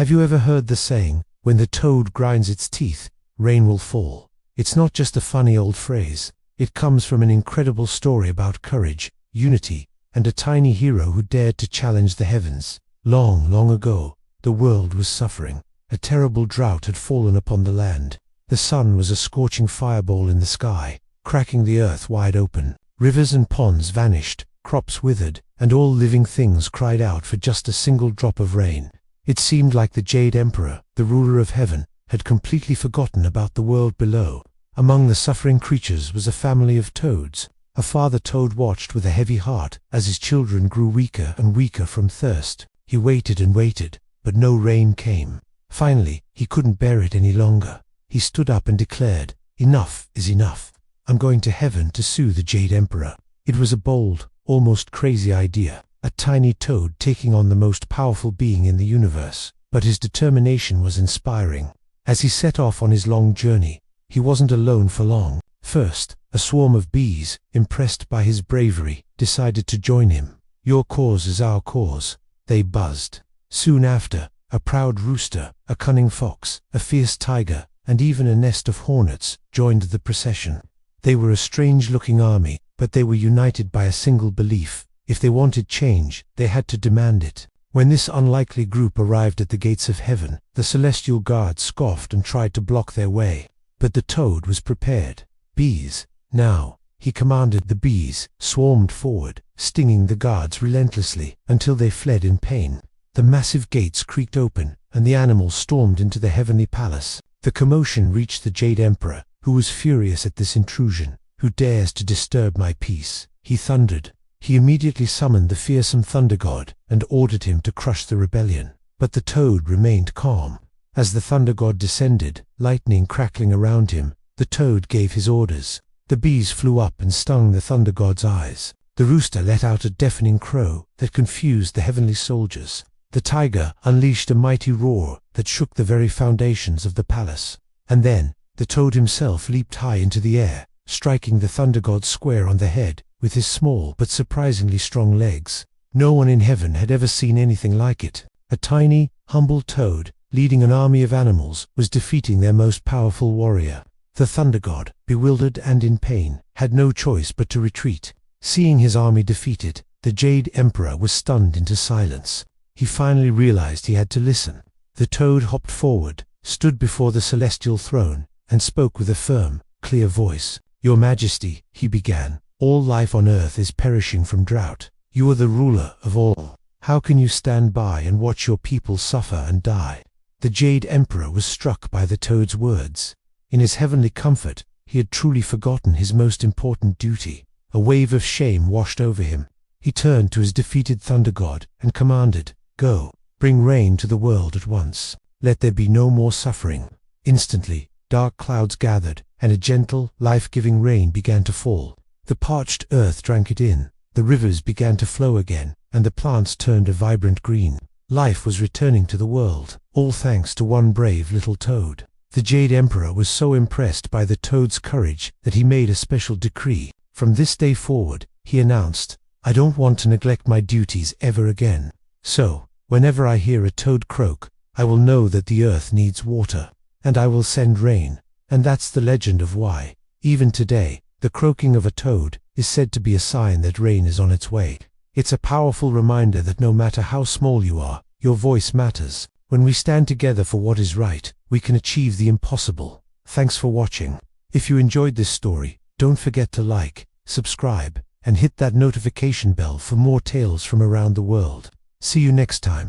Have you ever heard the saying, when the toad grinds its teeth, rain will fall? It's not just a funny old phrase. It comes from an incredible story about courage, unity, and a tiny hero who dared to challenge the heavens. Long, long ago, the world was suffering. A terrible drought had fallen upon the land. The sun was a scorching fireball in the sky, cracking the earth wide open. Rivers and ponds vanished, crops withered, and all living things cried out for just a single drop of rain. It seemed like the Jade Emperor, the ruler of heaven, had completely forgotten about the world below. Among the suffering creatures was a family of toads. A father toad watched with a heavy heart as his children grew weaker and weaker from thirst. He waited and waited, but no rain came. Finally, he couldn't bear it any longer. He stood up and declared, "Enough is enough. I'm going to heaven to sue the Jade Emperor." It was a bold, almost crazy idea. A tiny toad taking on the most powerful being in the universe. But his determination was inspiring. As he set off on his long journey, he wasn't alone for long. First, a swarm of bees, impressed by his bravery, decided to join him. "Your cause is our cause," they buzzed. Soon after, a proud rooster, a cunning fox, a fierce tiger, and even a nest of hornets joined the procession. They were a strange-looking army, but they were united by a single belief. If they wanted change, they had to demand it. When this unlikely group arrived at the gates of heaven, the celestial guards scoffed and tried to block their way. But the toad was prepared. "Bees, now!" he commanded. The bees swarmed forward, stinging the guards relentlessly until they fled in pain. The massive gates creaked open, and the animals stormed into the heavenly palace. The commotion reached the Jade Emperor, who was furious at this intrusion. "Who dares to disturb my peace?" he thundered. He immediately summoned the fearsome thunder god and ordered him to crush the rebellion. But the toad remained calm. As the thunder god descended, lightning crackling around him, the toad gave his orders. The bees flew up and stung the thunder god's eyes. The rooster let out a deafening crow that confused the heavenly soldiers. The tiger unleashed a mighty roar that shook the very foundations of the palace. And then, the toad himself leaped high into the air, striking the thunder god square on the head with his small but surprisingly strong legs. No one in heaven had ever seen anything like it. A tiny, humble toad, leading an army of animals, was defeating their most powerful warrior. The thunder god, bewildered and in pain, had no choice but to retreat. Seeing his army defeated, the Jade Emperor was stunned into silence. He finally realized he had to listen. The toad hopped forward, stood before the celestial throne, and spoke with a firm, clear voice. "Your Majesty," he began, "all life on earth is perishing from drought. You are the ruler of all. How can you stand by and watch your people suffer and die?" The Jade Emperor was struck by the toad's words. In his heavenly comfort, he had truly forgotten his most important duty. A wave of shame washed over him. He turned to his defeated thunder god and commanded, "Go, bring rain to the world at once. Let there be no more suffering." Instantly, dark clouds gathered, and a gentle, life-giving rain began to fall. The parched earth drank it in, the rivers began to flow again, and the plants turned a vibrant green. Life was returning to the world, all thanks to one brave little toad. The Jade Emperor was so impressed by the toad's courage that he made a special decree. From this day forward, he announced, "I don't want to neglect my duties ever again. So, whenever I hear a toad croak, I will know that the earth needs water, and I will send rain." And that's the legend of why, even today, the croaking of a toad is said to be a sign that rain is on its way. It's a powerful reminder that no matter how small you are, your voice matters. When we stand together for what is right, we can achieve the impossible. Thanks for watching. If you enjoyed this story, don't forget to like, subscribe, and hit that notification bell for more tales from around the world. See you next time.